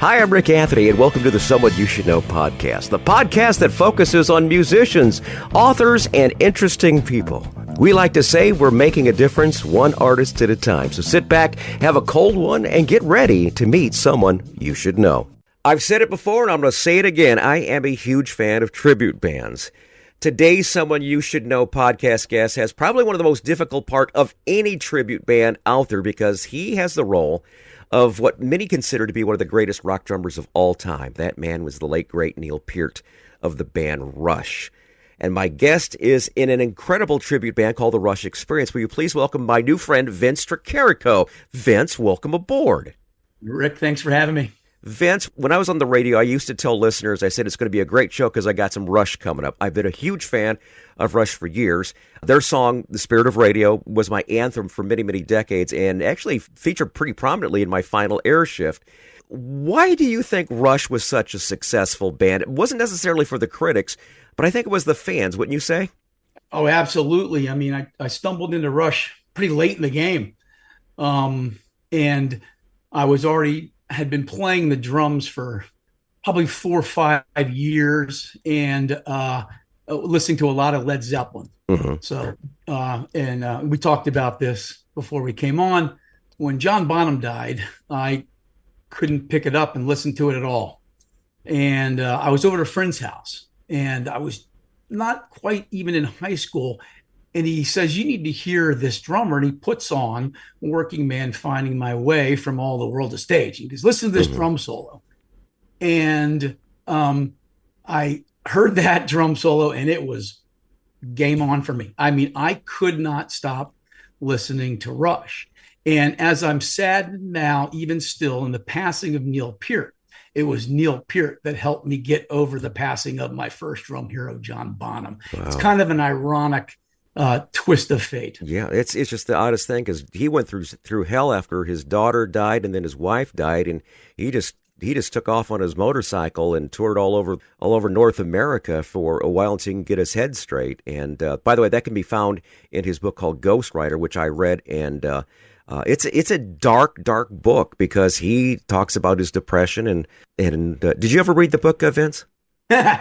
Hi, I'm Rick Anthony, and welcome to the Someone You Should Know podcast, the podcast that focuses on musicians, authors, and interesting people. We like to say we're making a difference one artist at a time. So sit back, have a cold one, and get ready to meet someone you should know. I've said it before, and I'm going to say it again. I am a huge fan of tribute bands. Today's Someone You Should Know podcast guest has probably one of the most difficult part of any tribute band out there because he has the role of what many consider to be one of the greatest rock drummers of all time. That man was the late, great Neal Peart of the band Rush. And my guest is in an incredible tribute band called the Rush Experience. Will you please welcome my new friend, Vince Tricarico. Vince, welcome aboard. Rick, thanks for having me. Vince, when I was on the radio, I used to tell listeners, I said it's going to be a great show because I got some Rush coming up. I've been a huge fan of Rush for years. Their song, The Spirit of Radio, was my anthem for many, many decades and actually featured pretty prominently in my final air shift. Why do you think Rush was such a successful band? It wasn't necessarily for the critics, but I think it was the fans, wouldn't you say? Oh, absolutely. I mean, I stumbled into Rush pretty late in the game. And I had been playing the drums for probably 4 or 5 years and listening to a lot of Led Zeppelin. Mm-hmm. So, we talked about this before we came on. When John Bonham died, I couldn't pick it up and listen to it at all. And I was over at a friend's house and I was not quite even in high school. And he says, you need to hear this drummer. And he puts on Working Man Finding My Way from All the World to Stage. He goes, listen to this drum solo. And I heard that drum solo and it was game on for me. I mean, I could not stop listening to Rush. And as I'm saddened now, even still, in the passing of Neal Peart, it was Neal Peart that helped me get over the passing of my first drum hero, John Bonham. Wow. It's kind of an ironic twist of fate. Yeah, it's just the oddest thing because he went through hell after his daughter died and then his wife died, and he just took off on his motorcycle and toured all over North America for a while until he can get his head straight. And by the way, that can be found in his book called Ghostwriter, which I read, and it's a dark book because he talks about his depression and did you ever read the book, Vince? Okay,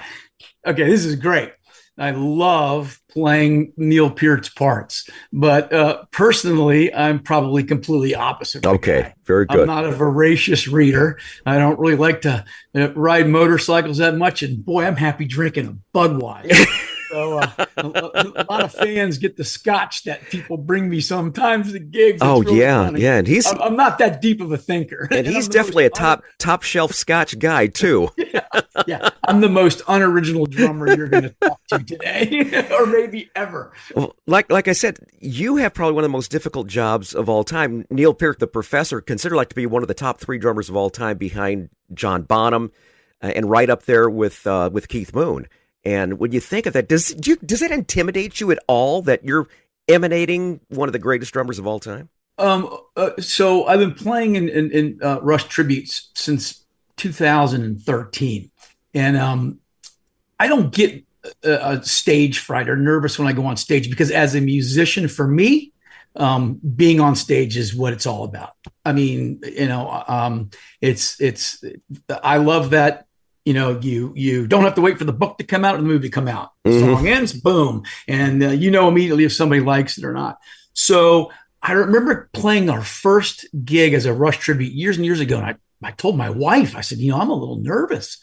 this is great. I love playing Neal Peart's parts, but personally, I'm probably completely opposite. Okay, very good. I'm not a voracious reader. I don't really like to ride motorcycles that much, and boy, I'm happy drinking a Budweiser. So a lot of fans get the scotch that people bring me sometimes at gigs. Oh, really yeah, funny. Yeah, and I'm not that deep of a thinker, and he's definitely a top shelf scotch guy too. Yeah, I'm the most unoriginal drummer you're going to talk to today, or maybe ever. Well, like I said, you have probably one of the most difficult jobs of all time. Neal Peart, the professor, considered like to be one of the top 3 drummers of all time, behind John Bonham, and right up there with Keith Moon. And when you think of that, does that intimidate you at all that you're emanating one of the greatest drummers of all time? So I've been playing in Rush tributes since 2013, and I don't get a stage fright or nervous when I go on stage because as a musician, for me, being on stage is what it's all about. I mean, I love that. You don't have to wait for the book to come out or the movie to come out. The song ends, boom. And immediately if somebody likes it or not. So I remember playing our first gig as a Rush tribute years and years ago. And I told my wife, I said, I'm a little nervous.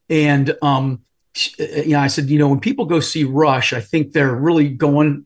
And, I said, when people go see Rush, I think they're really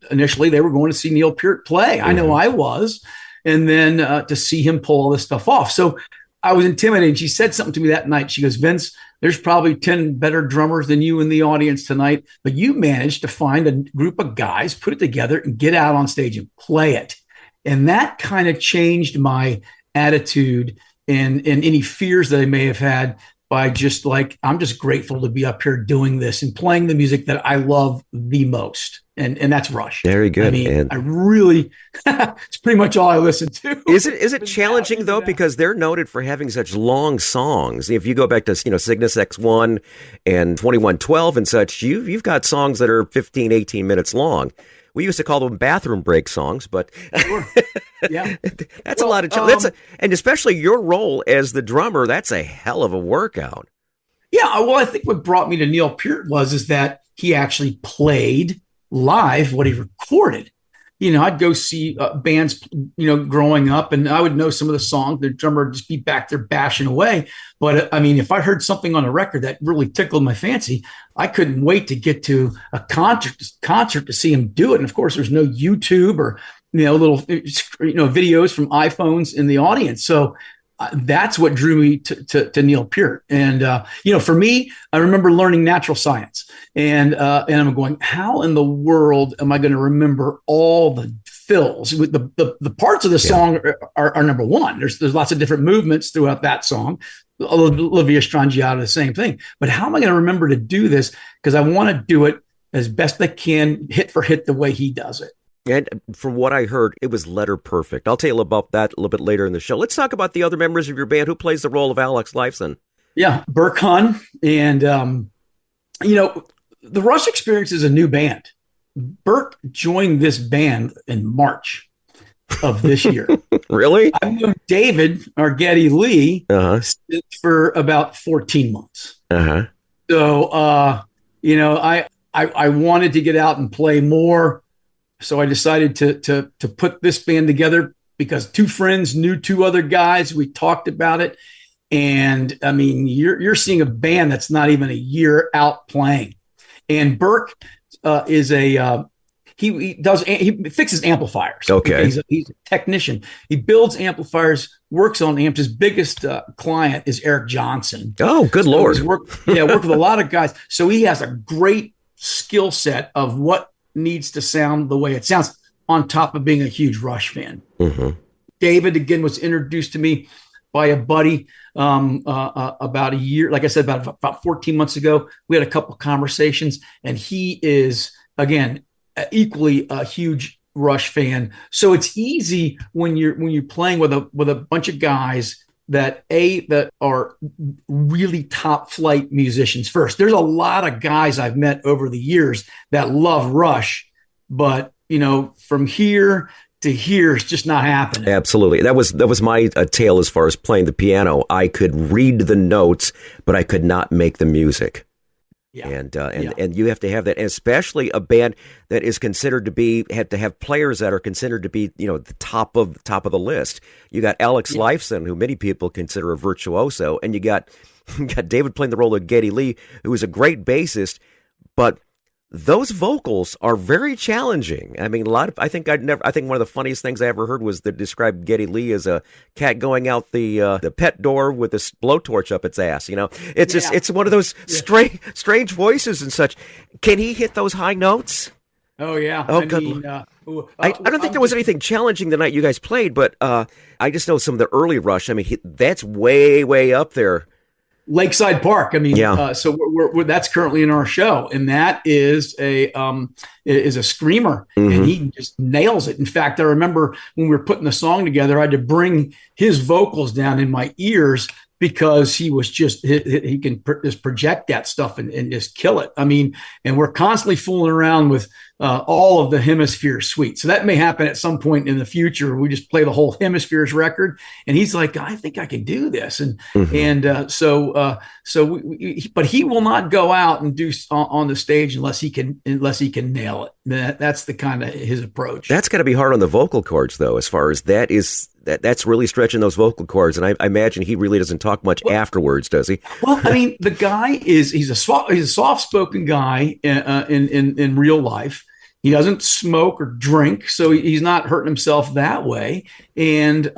initially they were going to see Neal Peart play. I know I was. And then to see him pull all this stuff off. So I was intimidated. She said something to me that night. She goes, Vince, there's probably 10 better drummers than you in the audience tonight, but you managed to find a group of guys, put it together and get out on stage and play it. And that kind of changed my attitude and any fears that I may have had by just I'm just grateful to be up here doing this and playing the music that I love the most. And that's Rush. Very good. I mean, I really, it's pretty much all I listen to. Is it challenging though? Because they're noted for having such long songs. If you go back to, Cygnus X1 and 2112 and such, you've got songs that are 15, 18 minutes long. We used to call them bathroom break songs, but sure. Yeah. That's a lot of that's and especially your role as the drummer, that's a hell of a workout. Yeah, well, I think what brought me to Neal Peart is that he actually played live what he recorded. I'd go see bands, growing up, and I would know some of the songs. The drummer would just be back there bashing away. But I mean, if I heard something on a record that really tickled my fancy, I couldn't wait to get to a concert to see him do it. And of course, there's no YouTube or little videos from iPhones in the audience. So that's what drew me to Neal Peart. And for me, I remember learning natural science, and I'm going, how in the world am I going to remember all the fills? The parts of the song are number one. There's lots of different movements throughout that song. Olivia Strangiato, the same thing. But how am I going to remember to do this? Because I want to do it as best I can, hit for hit, the way he does it. And from what I heard, it was letter perfect. I'll tell you about that a little bit later in the show. Let's talk about the other members of your band. Who plays the role of Alex Lifeson? Yeah, Burke Hunn. And, the Rush Experience is a new band. Burke joined this band in March of this year. Really? I've known David, or Geddy Lee, for about 14 months. So, I wanted to get out and play more. So I decided to put this band together because two friends knew two other guys. We talked about it. And I mean, you're seeing a band that's not even a year out playing. And Burke is he fixes amplifiers. Okay. He's a technician. He builds amplifiers, works on amps. His biggest client is Eric Johnson. Oh, good Lord. He's worked with a lot of guys. So he has a great skill set of what needs to sound the way it sounds, on top of being a huge Rush fan. David, again, was introduced to me by a buddy about a year, like I said, about 14 months ago. We had a couple conversations, and he is, again, equally a huge Rush fan. So it's easy when you're playing with a bunch of guys that are really top flight musicians first. There's a lot of guys I've met over the years that love Rush, but from here to here, it's just not happening. Absolutely. That was my tale as far as playing the piano. I could read the notes, but I could not make the music. Yeah. And you have to have that, and especially a band that is considered to have players that are considered to be, the top of the list. You got Alex Lifeson, who many people consider a virtuoso, and you got David playing the role of Geddy Lee, who is a great bassist, but those vocals are very challenging. I mean, I think one of the funniest things I ever heard was that described Geddy Lee as a cat going out the pet door with a blowtorch up its ass. It's one of those strange voices and such. Can he hit those high notes? Oh yeah. Oh, I don't think there was anything challenging the night you guys played, but I just know some of the early Rush. I mean, that's way up there. Lakeside Park. I mean, so we're that's currently in our show, and that is a screamer, and he just nails it. In fact, I remember when we were putting the song together, I had to bring his vocals down in my ears because he can just project that stuff and just kill it. I mean, and we're constantly fooling around with all of the Hemisphere suite. So that may happen at some point in the future. We just play the whole Hemispheres record, and he's like, I think I can do this. But he will not go out and do on the stage unless he can nail it. That's the kind of his approach. That's got to be hard on the vocal cords, though, as far as that is. That's really stretching those vocal cords, and I imagine he really doesn't talk much afterwards, does he? Well, I mean, the guy he's a soft-spoken guy in real life. He doesn't smoke or drink, so he's not hurting himself that way. And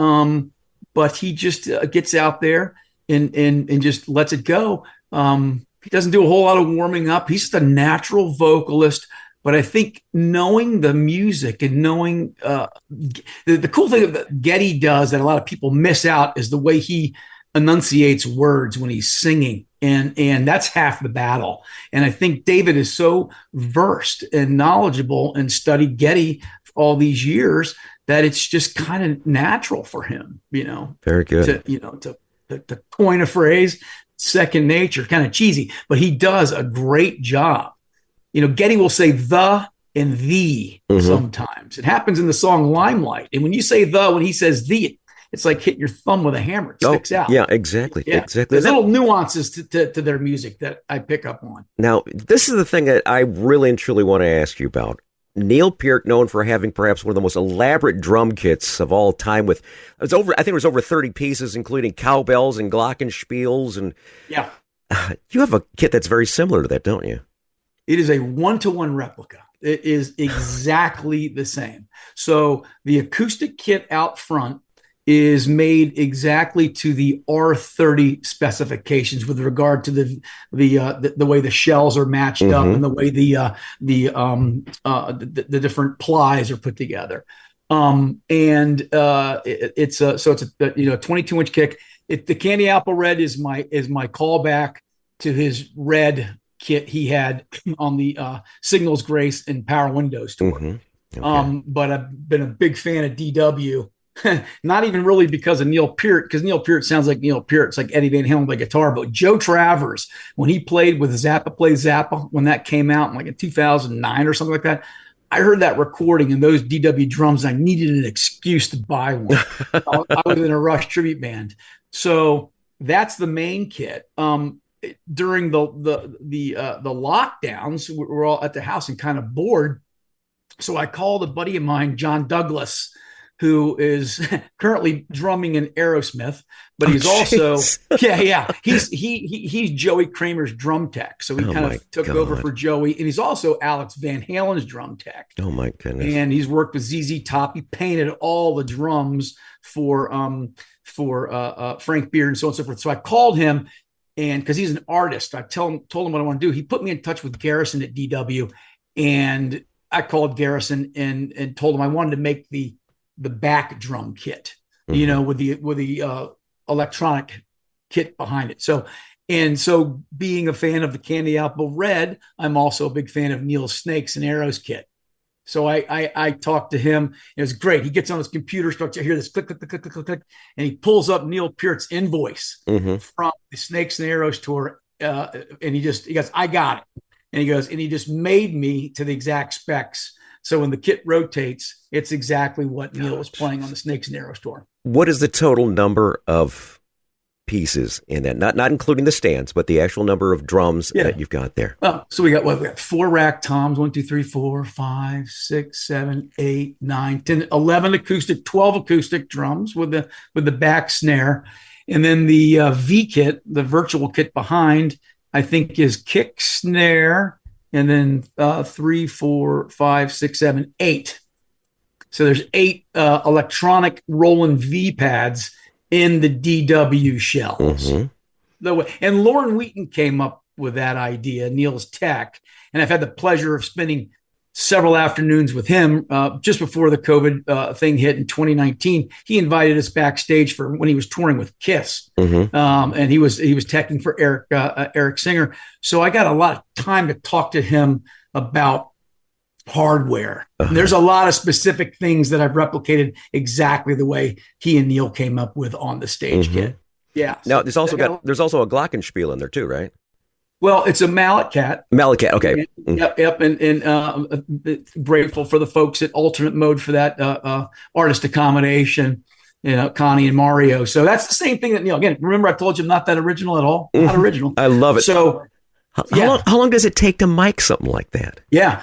but he just gets out there and just lets it go. He doesn't do a whole lot of warming up. He's just a natural vocalist. But I think knowing the music and knowing the cool thing that Geddy does that a lot of people miss out is the way he enunciates words when he's singing. And that's half the battle. And I think David is so versed and knowledgeable and studied Geddy for all these years that it's just kind of natural for him, Very good. To coin a phrase, second nature, kind of cheesy, but he does a great job. Geddy will say the and the sometimes. It happens in the song Limelight. And when you say when he says the, it's like hitting your thumb with a hammer. It sticks out. Yeah, exactly. Yeah. Exactly. There's little nuances to their music that I pick up on. Now, this is the thing that I really and truly want to ask you about. Neal Peart, known for having perhaps one of the most elaborate drum kits of all time, I think it was over 30 pieces, including cowbells and glockenspiels, and yeah, you have a kit that's very similar to that, don't you? It is a 1-to-1 replica. It is exactly the same. So the acoustic kit out front is made exactly to the R30 specifications with regard to the way the shells are matched up and the way the different plies are put together. It's a 22-inch kick. The Candy Apple Red is my callback to his red kit he had on the Signals Grace and Power Windows tour. Okay. But I've been a big fan of DW. Not even really because of Neal Peart, because Neal Peart sounds like Neal Peart. It's like Eddie Van Halen by guitar. But Joe Travers, when he played with Zappa Play Zappa, when that came out in 2009 or something like that, I heard that recording and those DW drums. I needed an excuse to buy one. I was in a Rush tribute band, so that's the main kit. During the lockdowns, we were all at the house and kind of bored, so I called a buddy of mine, John Douglas, who is currently drumming in Aerosmith, but he's also he's Joey Kramer's drum tech. So he kind of took over for Joey, and he's also Alex Van Halen's drum tech. Oh my goodness! And he's worked with ZZ Top. He painted all the drums for Frank Beard and so on and so forth. So I called him, and because he's an artist, I told him what I want to do. He put me in touch with Garrison at DW, and I called Garrison and told him I wanted to make the back drum kit, with the electronic kit behind it. So being a fan of the Candy Apple Red, I'm also a big fan of Neal's Snakes and Arrows kit. So I talked to him. It was great. He gets on his computer, starts to hear this click, click, click, click, click, click, and he pulls up Neal Peart's invoice from the Snakes and Arrows tour. And he goes, I got it. And he just made me to the exact specs. So when the kit rotates, it's exactly what Neal was playing on the Snakes and Arrows tour. What is the total number of pieces in that? Not including the stands, but the actual number of drums that you've got there. Oh, so we got 4 rack toms, 1, 2, 3, 4, 5, 6, 7, 8, 9, 10, 11 acoustic, 12 acoustic drums with the back snare. And then the V kit, the virtual kit behind, I think is kick, snare, and then 3, 4, 5, 6, 7, 8. So there's 8 electronic Roland V pads in the DW shells. And Lauren Wheaton came up with that idea, Neal's tech. And I've had the pleasure of spending several afternoons with him just before the COVID thing hit in 2019. He invited us backstage for when he was touring with Kiss. And he was teching for Eric Singer. So I got a lot of time to talk to him about hardware. There's a lot of specific things that I've replicated exactly the way he and Neal came up with on the stage kit. Yeah. Now there's also a glockenspiel in there too, right? Well, it's a mallet cat. Mallet cat, okay. Yep. And grateful for the folks at Alternate Mode for that artist accommodation, Connie and Mario. So that's the same thing that Neal. Again, remember I told you I'm not that original at all. Not original. I love it. So how long does it take to mic something like that? Yeah.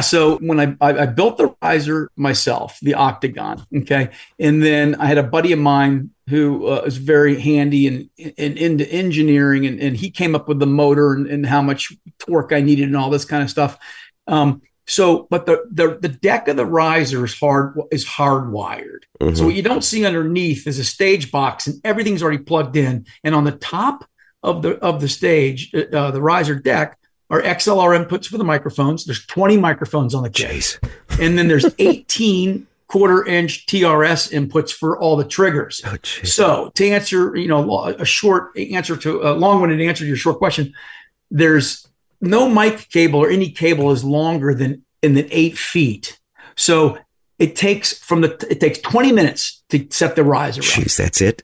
So when I built the riser myself, the Octagon, okay, and then I had a buddy of mine who is very handy and into engineering, and he came up with the motor and how much torque I needed and all this kind of stuff. But the deck of the riser is hardwired. So what you don't see underneath is a stage box, and everything's already plugged in. And on the top of the stage, the riser deck, are XLR inputs for the microphones. There's 20 microphones on the case, and then there's 18 quarter-inch TRS inputs for all the triggers. So to answer, a long-winded answer to your short question, there's no mic cable or any cable is longer than 8 feet. So it takes 20 minutes to set the riser up. Jeez, that's it.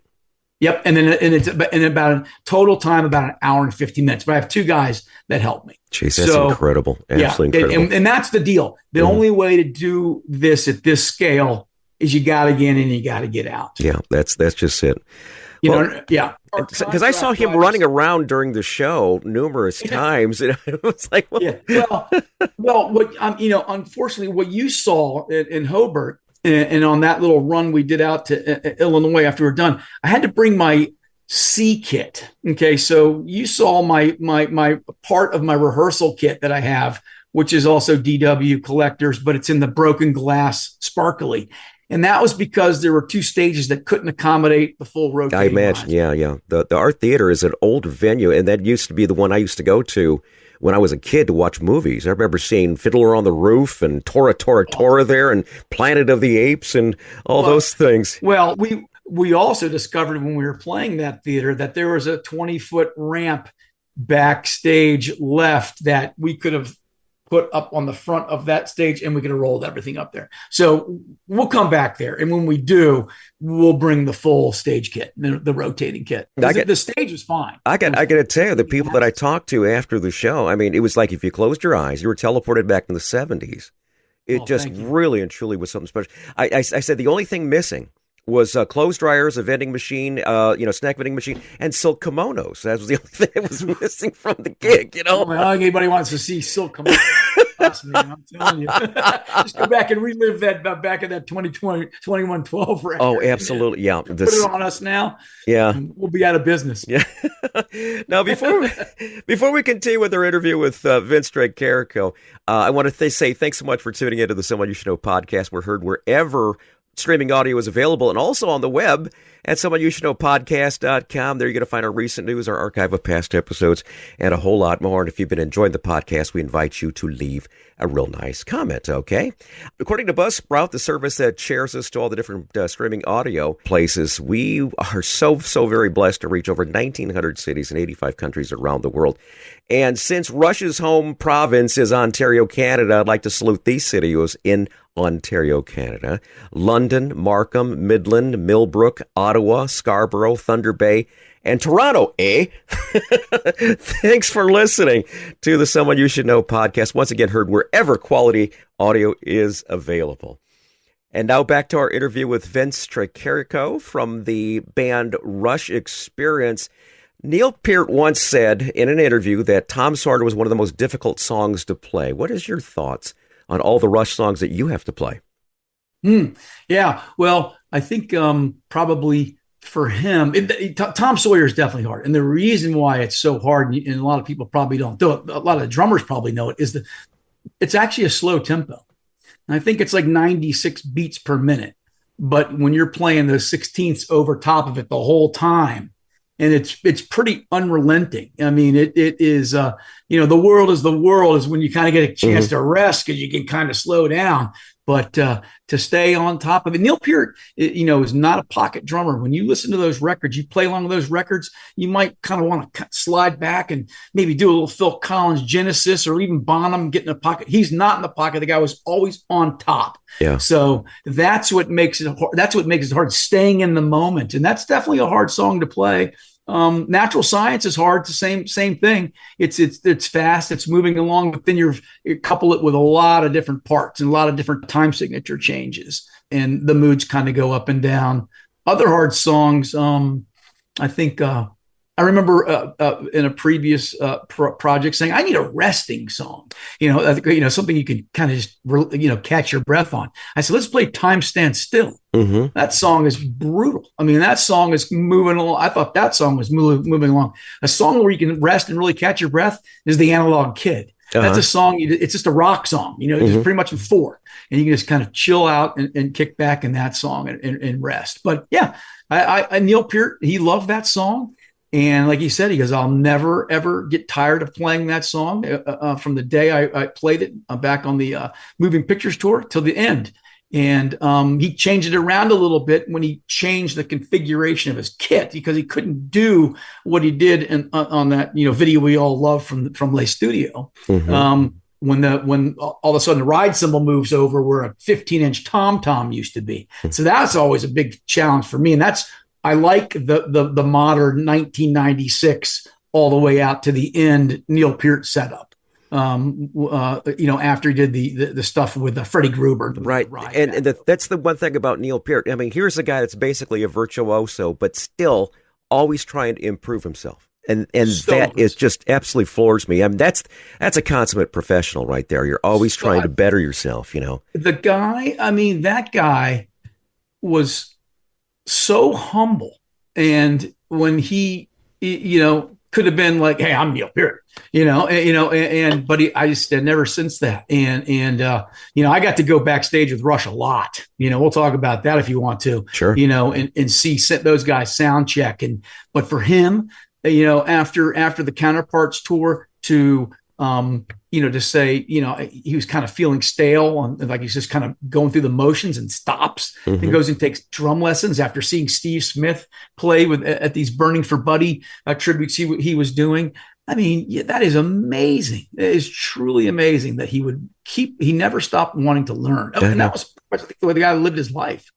Yep. And it's about a total time, about an hour and 50 minutes. But I have two guys that help me. Jeez, that's incredible. Absolutely incredible. And that's the deal. The only way to do this at this scale is you got to get in and you got to get out. Yeah, that's just it. Because I saw him running around during the show numerous times, and it was like, unfortunately, what you saw in Hobart and on that little run we did out to Illinois after we were done, I had to bring my C kit. Okay, so you saw my part of my rehearsal kit that I have, which is also DW Collectors, but it's in the broken glass sparkly. And that was because there were two stages that couldn't accommodate the full rotating. I imagine, yeah. The Art Theater is an old venue, and that used to be the one I used to go to when I was a kid to watch movies. I remember seeing Fiddler on the Roof and Tora, Tora there, and Planet of the Apes and all those things. Well, we also discovered when we were playing that theater that there was a 20-foot ramp backstage left that we could have put up on the front of that stage, and we could have rolled everything up there. So we'll come back there. And when we do, we'll bring the full stage kit, the rotating kit. The stage is fine. I got to tell you, the people that I talked to after the show, I mean, it was like if you closed your eyes, you were teleported back in the 70s. It just really and truly was something special. I said the only thing missing was clothes dryers, a vending machine, snack vending machine, and silk kimonos. That was the only thing that was missing from the gig, I don't think anybody wants to see silk kimonos. I'm telling you. Just go back and relive that back in that 2020, 2112 record. Oh, absolutely. Yeah. Put it on us now. Yeah. We'll be out of business. Yeah. Now, before we continue with our interview with Vince Tricarico, I want to say thanks so much for tuning into the Someone You Should Know podcast. We're heard wherever streaming audio is available, and also on the web at Someoneyoushouldknowpodcast.com. There you're going to find our recent news, our archive of past episodes, and a whole lot more. And if you've been enjoying the podcast, we invite you to leave a real nice comment, okay? According to Buzzsprout, the service that shares us to all the different streaming audio places, we are so very blessed to reach over 1,900 cities in 85 countries around the world. And since Rush's home province is Ontario, Canada, I'd like to salute these cities in Ontario, Canada: London, Markham, Midland, Millbrook, Ottawa, Scarborough, Thunder Bay, and Toronto, eh? Thanks for listening to the Someone You Should Know podcast. Once again, heard wherever quality audio is available. And now back to our interview with Vince Tricarico from the band Rush Experience. Neal Peart once said in an interview that Tom Sawyer was one of the most difficult songs to play. What is your thoughts on all the Rush songs that you have to play? Yeah, well, I think probably for him, Tom Sawyer is definitely hard. And the reason why it's so hard, and a lot of people probably don't do it, a lot of the drummers probably know it, is that it's actually a slow tempo. And I think it's like 96 beats per minute. But when you're playing those 16ths over top of it the whole time, and it's pretty unrelenting. I mean, it is, the world is when you kind of get a chance to rest because you can kind of slow down. But to stay on top of it, Neal Peart, is not a pocket drummer. When you listen to those records, you play along with those records, you might kind of want to slide back and maybe do a little Phil Collins Genesis or even Bonham, get in a pocket. He's not in the pocket. The guy was always on top. Yeah. So that's what makes it hard. That's what makes it hard, staying in the moment. And that's definitely a hard song to play. Natural Science is hard. It's the same thing. It's fast. It's moving along, but then you couple it with a lot of different parts and a lot of different time signature changes, and the moods kind of go up and down. Other hard songs, I think I remember in a previous project saying, I need a resting song, something you can kind of just, catch your breath on. I said, let's play Time Stands Still. Mm-hmm. That song is brutal. I mean, that song is moving along. I thought that song was moving along. A song where you can rest and really catch your breath is The Analog Kid. Uh-huh. That's a song. It's just a rock song, it's pretty much in 4, and you can just kind of chill out and kick back in that song and rest. But yeah, I Neal Peart, he loved that song. And like he said, he goes, I'll never, ever get tired of playing that song from the day I played it back on the Moving Pictures tour till the end. And he changed it around a little bit when he changed the configuration of his kit, because he couldn't do what he did on that video we all love from Les Studio. Mm-hmm. When all of a sudden the ride cymbal moves over where a 15-inch tom-tom used to be. So that's always a big challenge for me. And that's I like the modern 1996 all the way out to the end Neal Peart setup. After he did the stuff with Freddie Gruber, right? And that's the one thing about Neal Peart. I mean, here's a guy that's basically a virtuoso, but still always trying to improve himself. And that is just absolutely floors me. I mean, that's a consummate professional right there. You're always trying to better yourself, The guy, I mean, that guy was so humble. And when he, could have been like, "Hey, I'm Neal Peart," but I just never since that. And I got to go backstage with Rush a lot. We'll talk about that if you want to, sure. And see those guys sound check. But for him, after the Counterparts tour to to say, he was kind of feeling stale and like he's just kind of going through the motions and stops and goes and takes drum lessons after seeing Steve Smith play at these Burning for Buddy tributes he was doing. I mean, that is amazing. It is truly amazing that he never stopped wanting to learn. And that was the way the guy lived his life.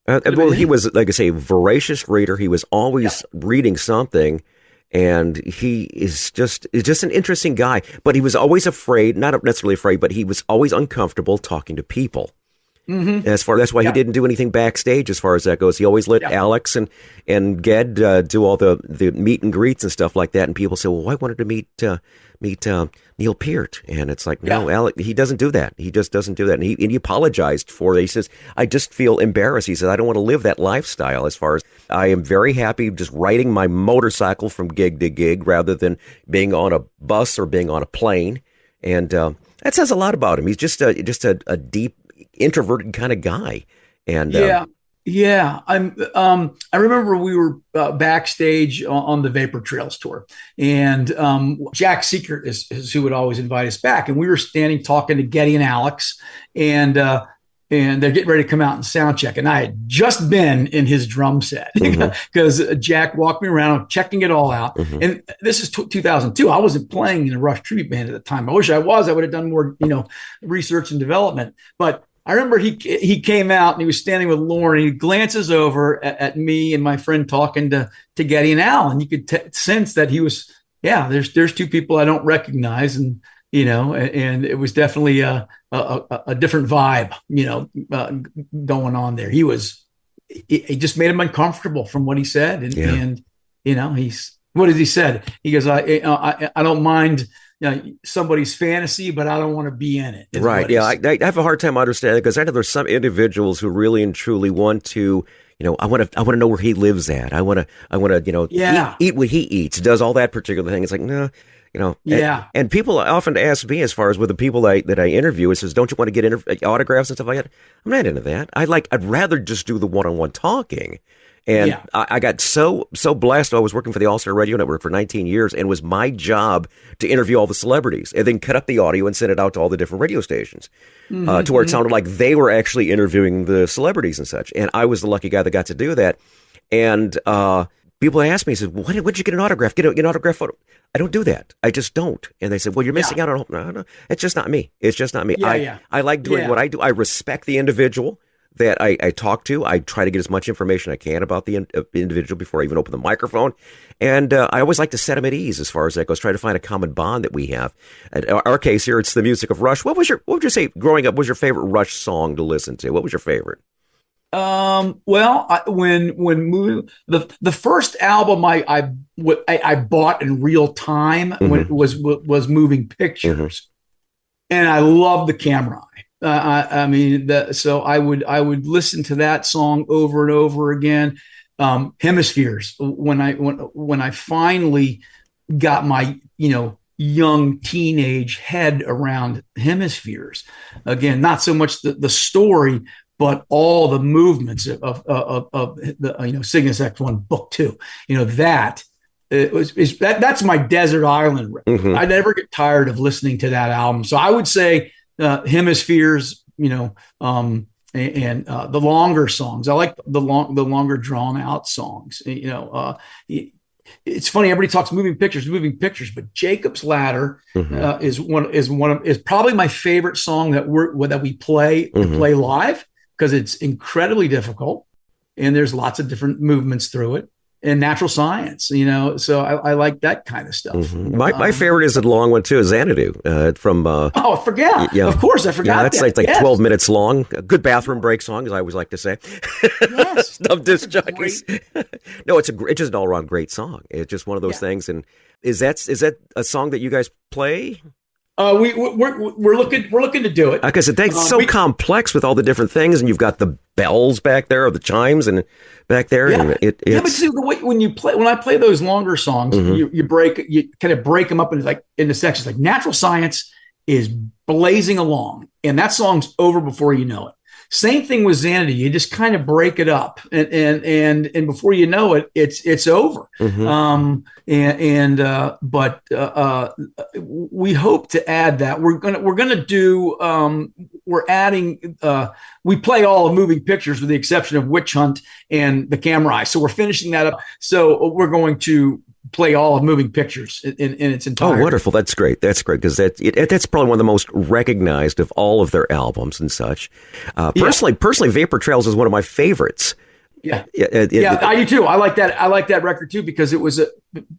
He was, like I say, a voracious reader. He was always reading something. And he is just an interesting guy, but he was always afraid, not necessarily afraid, but he was always uncomfortable talking to people. That's why he didn't do anything backstage as far as that goes. He always let Alex and Ged do all the meet and greets and stuff like that. And people say, "Well, I wanted to meet Neal Peart," and it's like, no, Alex, he doesn't do that. He just doesn't do that. And he apologized for it. He says, "I just feel embarrassed." He said, "I don't want to live that lifestyle. As far as I am very happy just riding my motorcycle from gig to gig rather than being on a bus or being on a plane." And that says a lot about him. He's just a deep, introverted kind of guy. And I remember we were backstage on the Vapor Trails tour, and Jack Secret is who would always invite us back, and we were standing talking to Geddy and Alex, and they're getting ready to come out and sound check, and I had just been in his drum set because Jack walked me around checking it all out. And this is 2002. I wasn't playing in a Rush tribute band at the time. I wish I was. I would have done more research and development, but I remember he came out and he was standing with Lauren, and he glances over at me and my friend talking to Geddy and Al, and you could sense that he was, there's two people I don't recognize, and and it was definitely a different vibe, going on there. It just made him uncomfortable from what he said, and what did he said? He goes, I don't mind somebody's fantasy, but I don't want to be in it. Right. Yeah. I have a hard time understanding, because I know there's some individuals who really and truly want to, I want to know where he lives at. I want to, eat what he eats, does all that particular thing. It's like, no, And people often ask me, as far as with the people that I interview, it says, "Don't you want to get autographs and stuff like that?" I'm not into that. I'd rather just do the one-on-one talking. And I got so blessed. I was working for the All-Star Radio Network for 19 years, and it was my job to interview all the celebrities and then cut up the audio and send it out to all the different radio stations to where it sounded like they were actually interviewing the celebrities and such. And I was the lucky guy that got to do that. And people ask me, said, "Why did you get an autograph? Get an autograph photo?" I don't do that. I just don't. And they said, "Well, you're missing out on." No, it's just not me. It's just not me. I like doing what I do. I respect the individual that I talk to. I try to get as much information I can about the individual before I even open the microphone. And I always like to set them at ease as far as that goes, try to find a common bond that we have. In our case here, it's the music of Rush. What would you say growing up was your favorite Rush song to listen to? What was your favorite? When the first album I bought in real time when it was Moving Pictures, and I love the camera eye. So I would listen to that song over and over again. Hemispheres, when I finally got my young teenage head around Hemispheres, again, not so much the story, but all the movements of the Cygnus X1 Book 2. That's my desert island. I never get tired of listening to that album. So I would say Hemispheres, and the longer songs. I like the longer drawn out songs. It's funny, everybody talks moving pictures, but Jacob's Ladder is probably my favorite song that we play live, because it's incredibly difficult and there's lots of different movements through it. and natural science, so I like that kind of stuff. Mm-hmm. My favorite is a long one too, Xanadu from. I forgot. Yeah, of course, I forgot. Yeah, that's that. like yes. 12 minutes long. A good bathroom break song, as I always like to say. Yes, Of disc jockeys. No, it's just an all around great song. It's just one of those things. And is that a song that you guys play? We're looking to do it Because it's so complex with all the different things, and you've got the bells back there, or the chimes, and back there. Yeah, and but see, the way when I play those longer songs, you kind of break them up into sections. Like Natural Science is blazing along, and that song's over before you know it. Same thing with Xanadu. You just kind of break it up, and before you know it, it's over. Mm-hmm. But we hope to add that we're adding. We play all of moving pictures with the exception of Witch Hunt and The Camera Eye. So we're finishing that up. So we're going to play all of moving pictures in its entirety. Oh, wonderful. That's great. That's great. Because that's probably one of the most recognized of all of their albums and such. Personally, Vapor Trails is one of my favorites. Yeah. I do too. I like that record too, because it was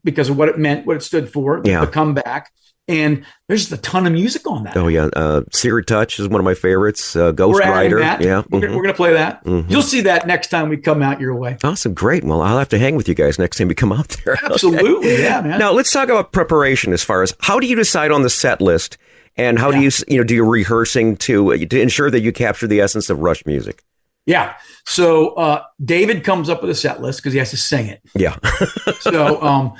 because of what it meant, what it stood for, the comeback. And there's just a ton of music on that. Oh, yeah. Secret Touch is one of my favorites. Ghost Rider. Yeah. We're going to play that. Mm-hmm. You'll see that next time we come out your way. Awesome. Great. Well, I'll have to hang with you guys next time we come out there. Absolutely. Okay. Yeah, man. Now, let's talk about preparation as far as how do you decide on the set list, and how do you do your rehearsing to ensure that you capture the essence of Rush music? Yeah. So David comes up with a set list because he has to sing it. Yeah. And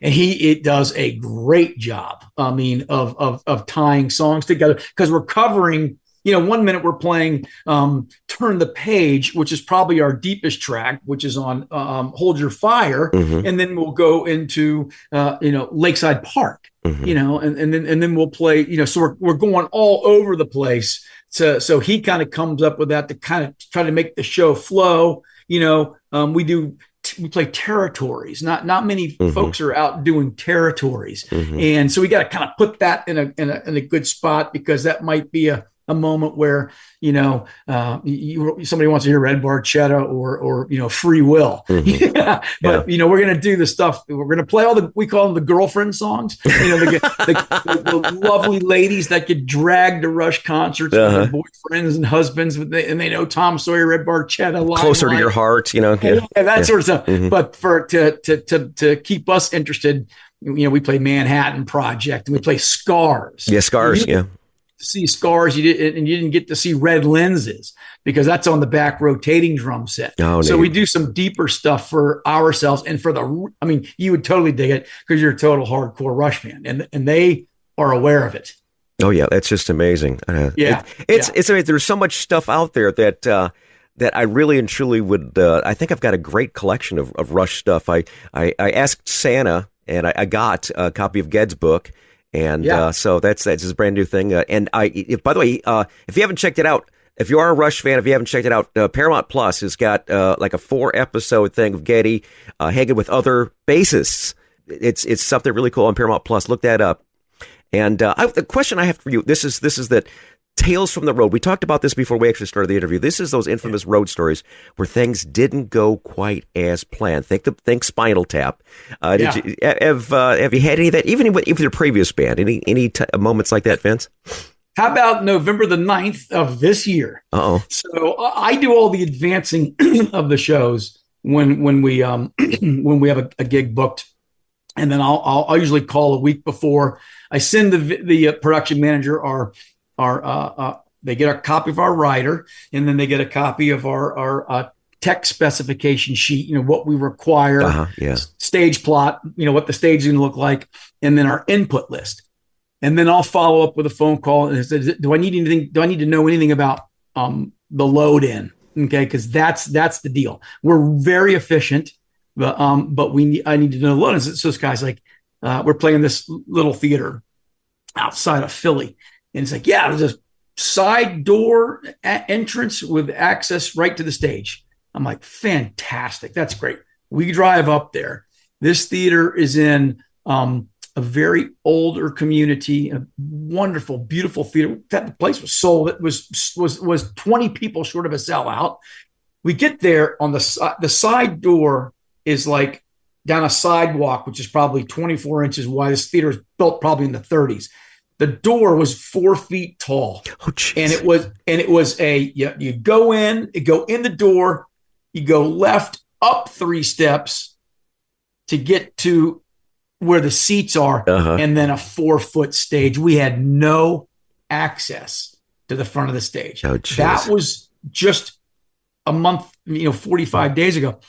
it does a great job. I mean, of tying songs together, because we're covering. 1 minute we're playing "Turn the Page," which is probably our deepest track, which is on "Hold Your Fire," and then we'll go into Lakeside Park. And then we'll play. So we're going all over the place. So he kind of comes up with that to kind of try to make the show flow. We play territories. Not many folks are out doing territories, and so we got to kind of put that in a good spot, because that might be a moment where somebody wants to hear Red Barchetta or Free Will. But we're going to do the stuff. We're going to play we call them the girlfriend songs. The lovely ladies that get dragged to Rush concerts with their boyfriends and husbands, and they know Tom Sawyer, Red Barchetta, Closer to Your Heart, that sort of stuff. But to keep us interested, we play Manhattan Project and we play Scars. Yeah, Scars. See Scars, you didn't get to see Red Lenses, because that's on the back rotating drum set. So we do some deeper stuff for ourselves and you would totally dig it because you're a total hardcore Rush fan, and they are aware of it. Oh yeah, that's just amazing. It's amazing. There's so much stuff out there that I really and truly would. I think I've got a great collection of Rush stuff. I asked Santa, and I got a copy of Ged's book. And so that's his brand new thing. And by the way, if you haven't checked it out, if you are a Rush fan, if you haven't checked it out, Paramount Plus has got like a 4-episode thing of Geddy hanging with other bassists. It's something really cool on Paramount Plus. Look that up. And the question I have for you, this is that Tales from the Road. We talked about this before we actually started the interview. This is those infamous road stories where things didn't go quite as planned. Think Spinal Tap. Have you had any of that, even with your previous band? Any moments like that, Vince? How about November the 9th of this year? So I do all the advancing of the shows when we have a gig booked, and then I'll usually call a week before. I send the production manager they get a copy of our rider, and then they get a copy of our tech specification sheet, what we require, stage plot, what the stage is going to look like, and then our input list. And then I'll follow up with a phone call and say, do I need anything? Do I need to know anything about the load in? Okay, because that's the deal. We're very efficient, but I need to know the load in. So this guy's like, we're playing this little theater outside of Philly. And it's like, there's a side door entrance with access right to the stage. I'm like, fantastic. That's great. We drive up there. This theater is in a very older community, a wonderful, beautiful theater. That place was sold. It was 20 people short of a sellout. We get there on the side door is like down a sidewalk, which is probably 24 inches wide. This theater is built probably in the 30s. The door was 4 feet tall. Oh, geez. And it was you go in the door, you go left up 3 steps to get to where the seats are, and then a 4-foot stage. We had no access to the front of the stage. Oh, geez. That was just a month, 45 days ago.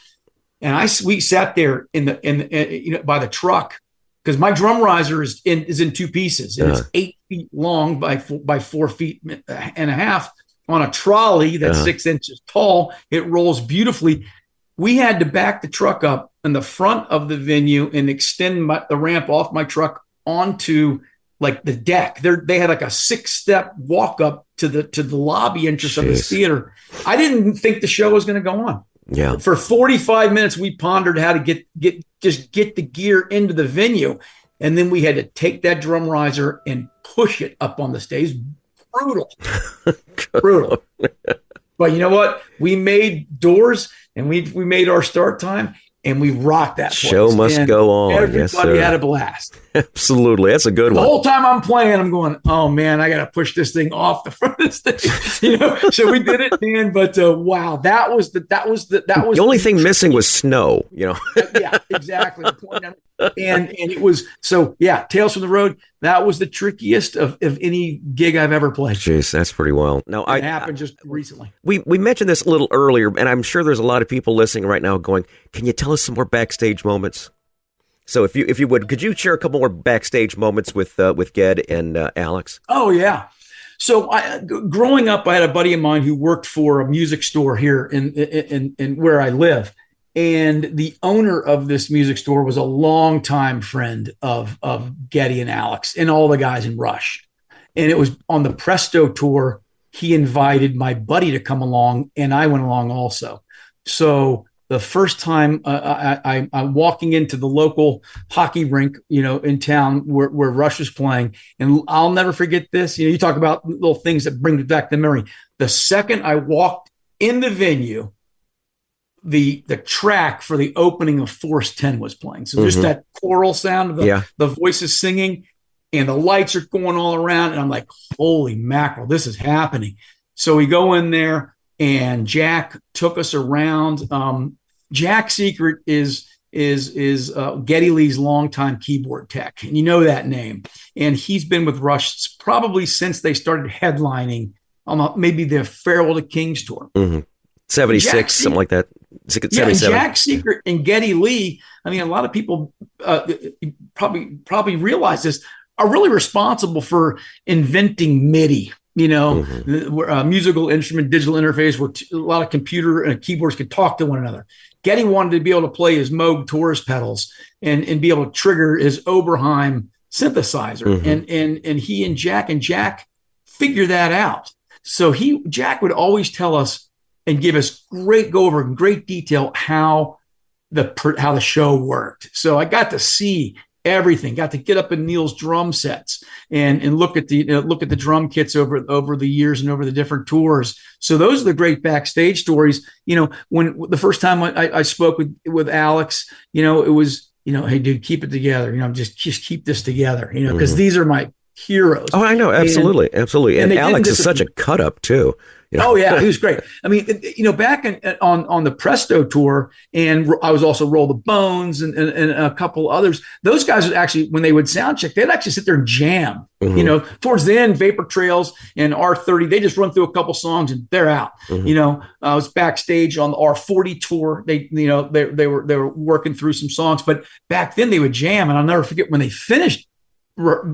And we sat there by the truck, because my drum riser is in 2 pieces, and it's 8 feet long by 4 feet and a half on a trolley that's 6 inches tall. It rolls beautifully. We had to back the truck up in the front of the venue and extend the ramp off my truck onto like the deck. They had like a 6-step walk up to the lobby entrance of this theater. I didn't think the show was going to go on. Yeah. For 45 minutes, we pondered how to get the gear into the venue. And then we had to take that drum riser and push it up on the stage. Brutal. Brutal. But you know what? We made doors, and we made our start time, and we rocked that place. Show must go on. Everybody had a blast. Absolutely. That's a good one. The whole time I'm playing, I'm going, oh man, I got to push this thing off the front of the stage. So we did it, man. But wow, that was the only thing missing was snow, Yeah, exactly. And it was, so yeah, Tales from the Road. That was the trickiest of any gig I've ever played. Jeez, that's pretty wild. Now, it happened just recently. We mentioned this a little earlier, and I'm sure there's a lot of people listening right now going, can you tell us some more backstage moments? So if you would, could you share a couple more backstage moments with Ged and Alex? Oh yeah. So growing up, I had a buddy of mine who worked for a music store here in where I live. And the owner of this music store was a longtime friend of Geddy and Alex and all the guys in Rush. And it was on the Presto tour, he invited my buddy to come along, and I went along also. So the first time I'm walking into the local hockey rink, in town where Rush is playing, and I'll never forget this. You talk about little things that bring back the memory. The second I walked in the venue, the track for the opening of Force 10 was playing. So just that choral sound of the voices singing, and the lights are going all around. And I'm like, holy mackerel, this is happening. So we go in there, and Jack took us around. Jack Secret is Geddy Lee's longtime keyboard tech, and you know that name. And he's been with Rush probably since they started headlining on maybe the Farewell to Kings tour. 76, something like that. 77. And Jack Secret and Geddy Lee, I mean, a lot of people probably realize this, are really responsible for inventing MIDI, musical instrument digital interface where a lot of computer and keyboards could talk to one another. Geddy wanted to be able to play his Moog Taurus pedals and be able to trigger his Oberheim synthesizer. And he and Jack figured that out. So Jack would always tell us and give us go over in great detail how the show worked. So I got to see everything, got to get up in Neal's drum sets and look at the drum kits over the years and over the different tours. So those are the great backstage stories. When the first time I spoke with Alex, it was, hey dude, keep it together. Just keep this together, because these are my heroes. Oh, I know. Absolutely. Absolutely. And Alex is such a cut up too. Oh yeah, he was great. I mean, back on the Presto tour, and I was also Roll the Bones and a couple others. Those guys would actually, when they would sound check, they'd actually sit there and jam. Towards the end, Vapor Trails and R30, they just run through a couple songs and they're out. I was backstage on the R40 tour. They were working through some songs, but back then they would jam, and I'll never forget when they finished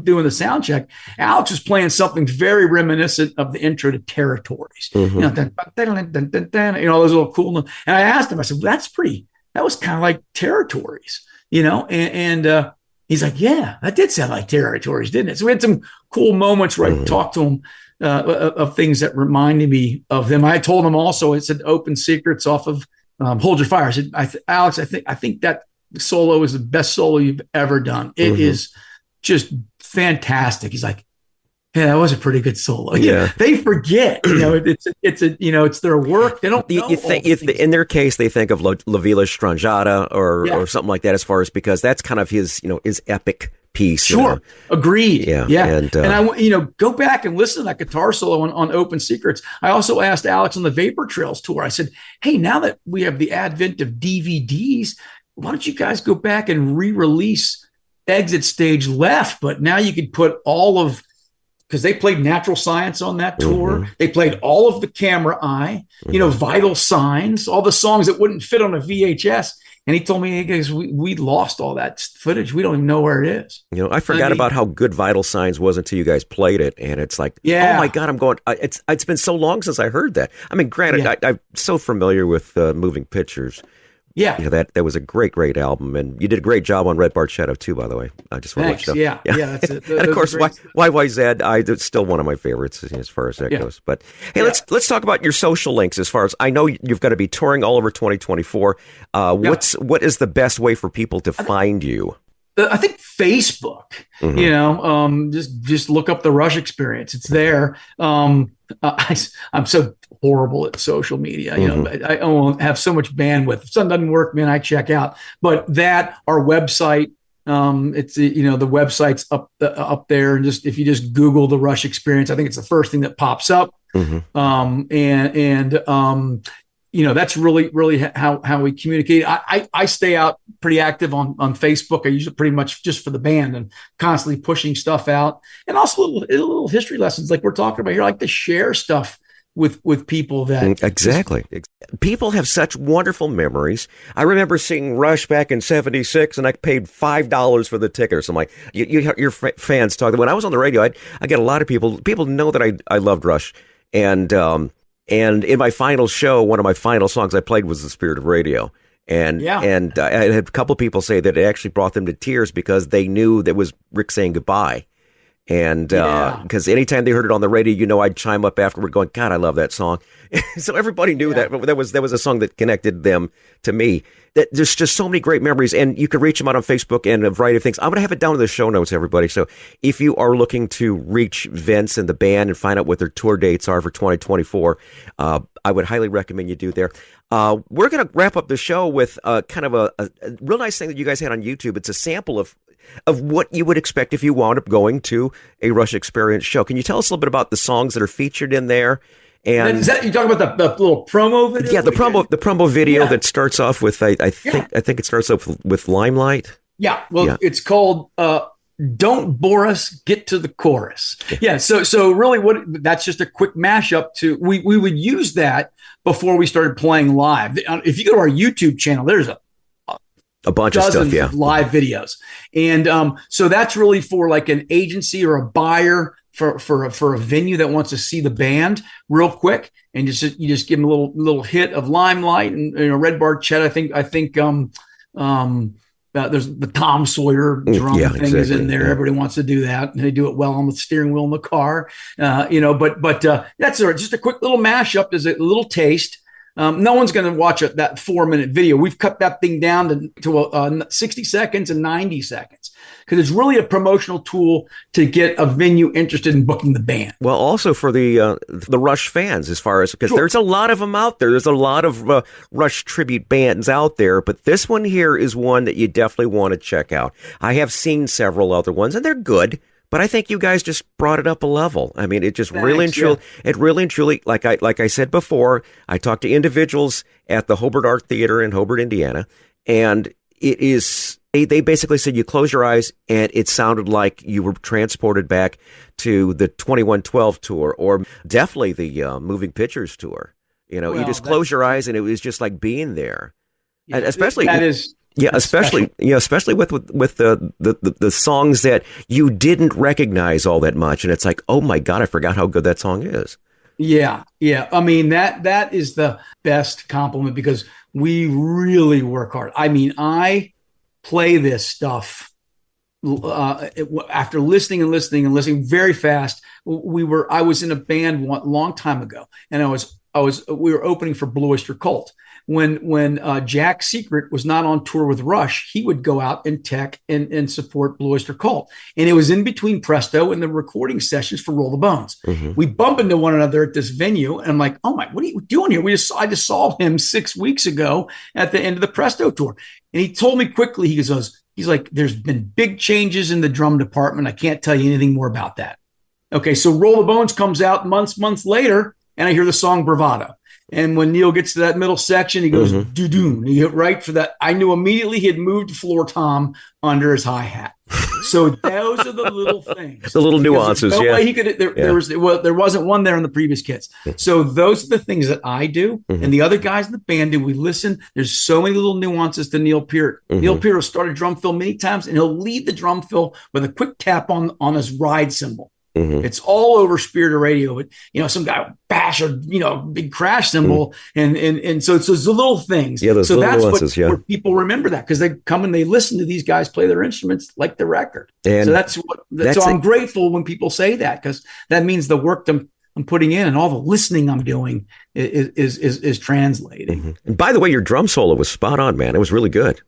doing the sound check, Alex was playing something very reminiscent of the intro to Territories. Those little cool. And I asked him, I said, that was kind of like Territories, and he's like, yeah, that did sound like Territories, didn't it? So we had some cool moments where I talked to him of things that reminded me of them. I told him also, it said Open Secrets off of Hold Your Fire. I said, Alex, I think that solo is the best solo you've ever done. It is just fantastic. He's like, Yeah, that was a pretty good solo. Yeah. They forget, it's their work. They don't know. In their case, they think of La Villa Strangiata or something like that, as far as, because that's kind of his epic piece. Sure. Agreed. Yeah. And I, go back and listen to that guitar solo on Open Secrets. I also asked Alex on the Vapor Trails tour, I said, hey, now that we have the advent of DVDs, why don't you guys go back and re-release Exit Stage Left? But now you could put because they played Natural Science on that tour. Mm-hmm. They played all of the Camera Eye, Vital Signs, all the songs that wouldn't fit on a VHS. And he told me, hey guys, we lost all that footage. We don't even know where it is. I forgot about how good Vital Signs was until you guys played it. And it's like, oh my God, it's been so long since I heard that. I mean, granted, I'm so familiar with Moving Pictures. Yeah. That was a great album. And you did a great job on Red Bar Shadow too, by the way. I just want to let you know. Yeah, that's it. And of course, YYZ, it's still one of my favorites as far as that goes. But hey, let's talk about your social links. As far as I know, you've got to be touring all over 2024. What is the best way for people to find you? I think Facebook, just look up the Rush Experience. It's there. I'm so horrible at social media. I don't have so much bandwidth. If something doesn't work, man, I check out. But our website, it's the website's up there, and if you just Google the Rush Experience, I think it's the first thing that pops up. That's really how we communicate. I stay out pretty active on Facebook. I use it pretty much just for the band and constantly pushing stuff out, and also little history lessons like we're talking about here. I like to share stuff with people that exactly. People have such wonderful memories. I remember seeing Rush back in '76, and I paid $5 for the ticket or something. Like your fans talk. When I was on the radio, I get a lot of people know that I loved Rush, and in my final show, one of my final songs I played was "The Spirit of Radio." And I had a couple people say that it actually brought them to tears because they knew that was Rick saying goodbye. And because anytime they heard it on the radio, I'd chime up afterward going, God, I love that song. So everybody knew that was a song that connected them to me. That there's just so many great memories, and you can reach them out on Facebook and a variety of things. I'm going to have it down in the show notes, everybody. So if you are looking to reach Vince and the band and find out what their tour dates are for 2024, I would highly recommend you do there. We're going to wrap up the show with kind of a real nice thing that you guys had on YouTube. It's a sample of what you would expect if you wound up going to a Rush Experience show. Can you tell us a little bit about the songs that are featured in there? And is that you talking about the little promo video? Yeah, the promo video that starts off with I think it starts off with Limelight. Yeah, it's called "Don't Bore Us, Get to the Chorus." Yeah, so really, that's just a quick mashup to we would use that before we started playing live. If you go to our YouTube channel, there's a bunch of stuff, live videos, and so that's really for like an agency or a buyer. For a venue that wants to see the band real quick, and you just give them a little hit of Limelight and Red Bar Chet. I think there's the Tom Sawyer drum thing is in there. Yeah. Everybody wants to do that, and they do it well on the steering wheel in the car. But that's just a quick little mashup as a little taste. No one's going to watch that 4-minute video. We've cut that thing down to 60 seconds and 90 seconds because it's really a promotional tool to get a venue interested in booking the band. Well, also for the Rush fans, as far as because there's a lot of them out there. There's a lot of Rush tribute bands out there, but this one here is one that you definitely want to check out. I have seen several other ones, and they're good. But I think you guys just brought it up a level. I mean, it just really and truly, like I said before, I talked to individuals at the Hobart Art Theater in Hobart, Indiana, and they basically said you close your eyes and it sounded like you were transported back to the 2112 tour or definitely the Moving Pictures tour. You just close your eyes and it was just like being there. Yeah, and especially that is. Yeah, especially with the songs that you didn't recognize all that much, and it's like, oh my God, I forgot how good that song is. Yeah. I mean that is the best compliment because we really work hard. I mean, I play this stuff after listening very fast. I was in a band one long time ago, and we were opening for Blue Oyster Cult. when Jack Secret was not on tour with Rush, he would go out and tech and support Blue Oyster Cult. And it was in between Presto and the recording sessions for Roll the Bones. We bump into one another at this venue, and I'm like, oh my, what are you doing here? I just saw him 6 weeks ago at the end of the Presto tour. And he told me quickly, he's like, there's been big changes in the drum department. I can't tell you anything more about that. Okay, so Roll the Bones comes out months later, and I hear the song Bravado. And when Neal gets to that middle section, he goes, doo-doo. And he hit right for that. I knew immediately he had moved floor tom under his hi-hat. So those are the little things. The little nuances, no way he could, there wasn't one there in the previous kits. So those are the things that I do. And the other guys in the band do. We listen. There's so many little nuances to Neal Peart. Neal Peart will start a drum fill many times, and he'll lead the drum fill with a quick tap on his ride cymbal. It's all over Spirit of Radio, but some guy will bash a big crash cymbal, and so it's those little things. Yeah, those little nuances. Where people remember that, because they come and they listen to these guys play their instruments like the record. And so I'm grateful when people say that, because that means the work I'm putting in and all the listening I'm doing is translating. And by the way, your drum solo was spot on, man. It was really good.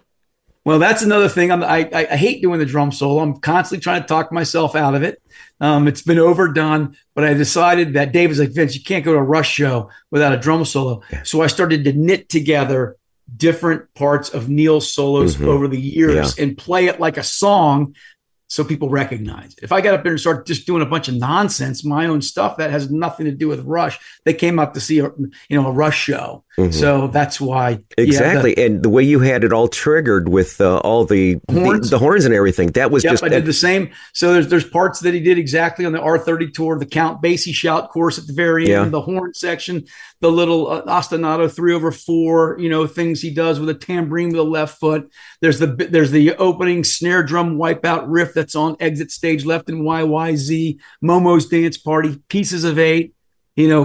Well, that's another thing. I hate doing the drum solo. I'm constantly trying to talk myself out of it. It's been overdone, but I decided that Dave was like, Vince, you can't go to a Rush show without a drum solo. So I started to knit together different parts of Neal's solos over the years and play it like a song, so people recognize it. If I got up there and started just doing a bunch of nonsense, my own stuff that has nothing to do with Rush, they came out to see a Rush show. So that's why. Exactly. And the way you had it all triggered with all the horns and everything, that was just. I did the same. So there's parts that he did exactly on the R30 tour, the Count Basie shout chorus at the very end, the horn section, the little ostinato 3/4, things he does with a tambourine with the left foot. There's the opening snare drum wipeout riff that's on Exit Stage Left and YYZ, Momo's Dance Party, Pieces of 8,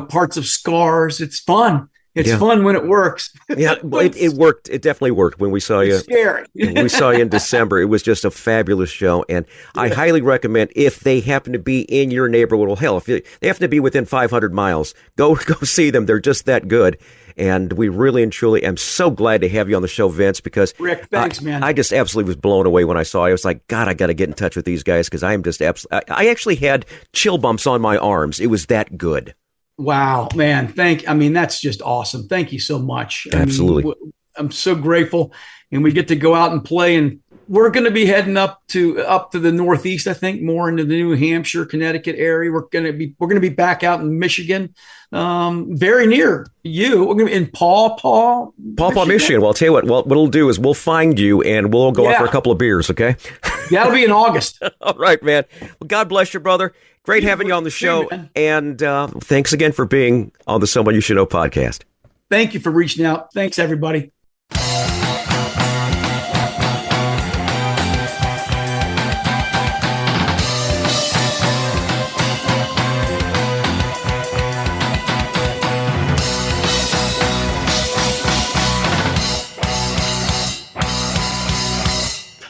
parts of Scars. It's fun. It's fun when it works. Yeah, it worked. It definitely worked when we saw you. It's scary. We saw you in December. It was just a fabulous show, and I highly recommend, if they happen to be in your neighborhood. Well, hell, if they happen to be within 500 miles, go see them. They're just that good. And we really and truly am so glad to have you on the show, Vince, because Rick, thanks, man. I just absolutely was blown away when I saw you. I was like, God, I got to get in touch with these guys, because I am just I actually had chill bumps on my arms. It was that good. Up man. That's just awesome. Thank you so much. Absolutely. I'm so grateful. And we get to go out and play, and we're going to be heading up to the Northeast, I think, more into the New Hampshire, Connecticut area. We're going to be back out in Michigan, very near you. We're going to be in Paw, Michigan. Well, I'll tell you what we'll do is we'll find you and we'll go out for a couple of beers. Okay. That'll be in August. All right, man. Well, God bless you, brother. Great having you on the show. And thanks again for being on the Someone You Should Know podcast. Thank you for reaching out. Thanks, everybody.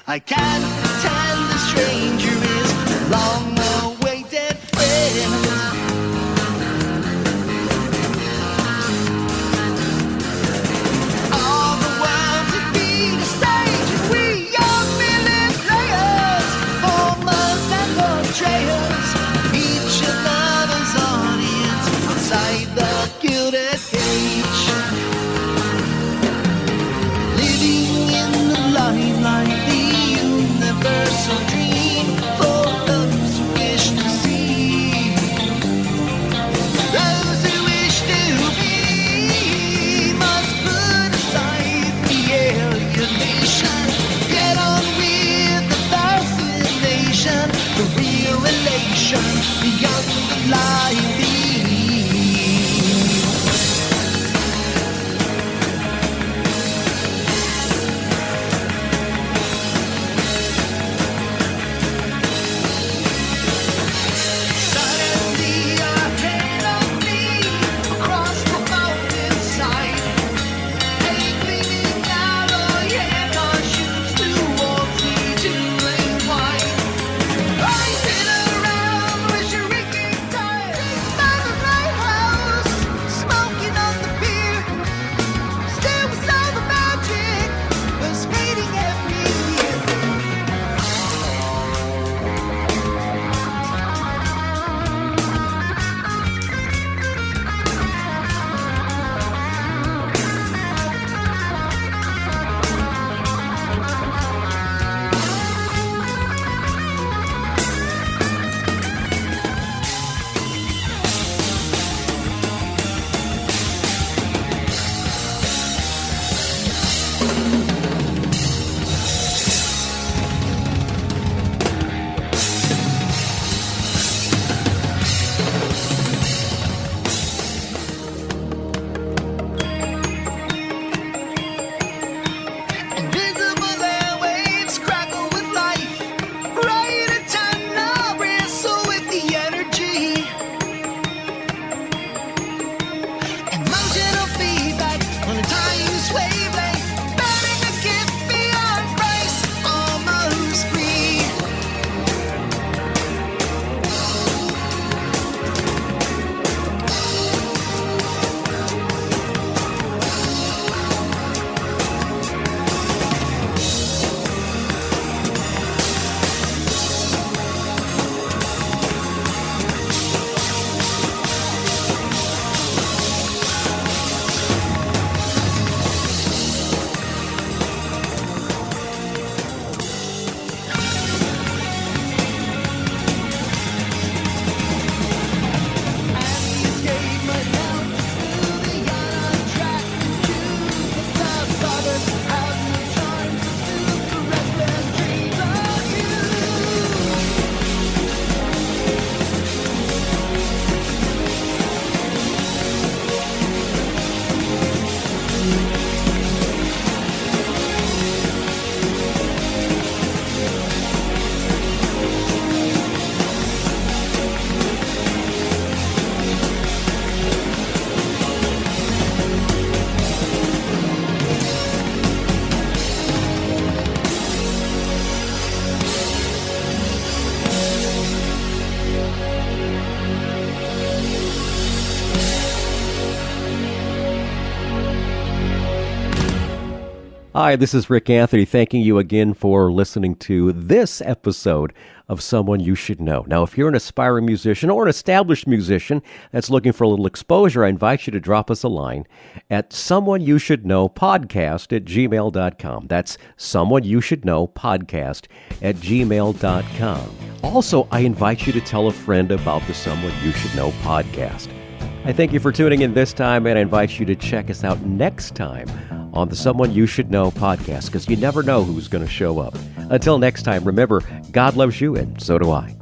I can't pretend a stranger is long-awaited friend. All the world to be the stage, and we are villain players, formers and portrayers, each another's audience outside the gilded cage. Living in the limelight, universal dream for those who Hi, this is Rick Anthony, thanking you again for listening to this episode of Someone You Should Know. Now, if you're an aspiring musician or an established musician that's looking for a little exposure, I invite you to drop us a line at someoneyoushouldknowpodcast@gmail.com. That's someoneyoushouldknowpodcast@gmail.com. Also, I invite you to tell a friend about the Someone You Should Know podcast. I thank you for tuning in this time, and I invite you to check us out next time on the Someone You Should Know podcast, because you never know who's going to show up. Until next time, remember, God loves you, and so do I.